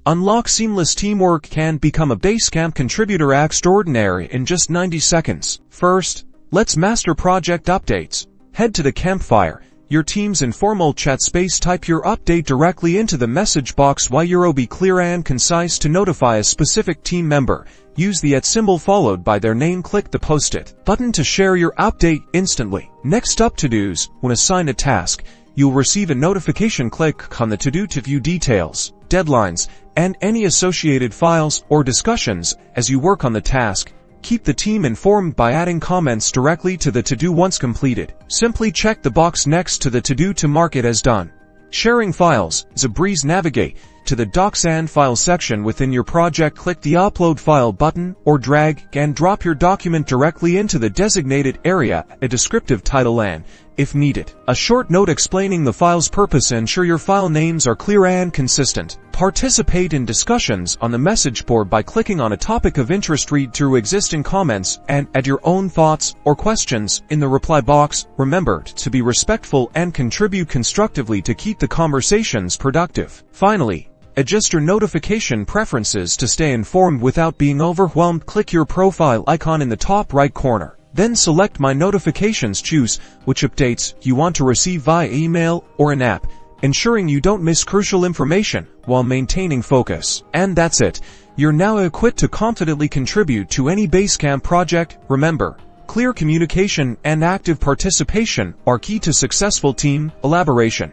Unlock seamless teamwork and become a Basecamp contributor extraordinary in just 90 seconds. First, let's master project updates. Head to the Campfire, your team's informal chat space. Type your update directly into the message box. Be clear and concise to notify a specific team member. Use the @ symbol followed by their name. Click the Post-it button to share your update instantly. Next up, to-dos. When assigned a task, you'll receive a notification. Click on the to-do to view details, deadlines, and any associated files or discussions as you work on the task. Keep the team informed by adding comments directly to the to-do once completed. Simply check the box next to the to-do to mark it as done. Sharing files is a breeze. Navigate to the Docs and Files section within your project. Click the Upload File button or drag and drop your document directly into the designated area, a descriptive title and, if needed, a short note explaining the file's purpose. Ensure your file names are clear and consistent. Participate in discussions on the message board by clicking on a topic of interest. Read through existing comments and add your own thoughts or questions in the reply box. Remember to be respectful and contribute constructively to keep the conversations productive. Finally, adjust your notification preferences to stay informed without being overwhelmed. Click your profile icon in the top right corner. Then select My Notifications. Choose which updates you want to receive via email or an app, ensuring you don't miss crucial information while maintaining focus. And that's it. You're now equipped to confidently contribute to any Basecamp project. Remember, clear communication and active participation are key to successful team collaboration.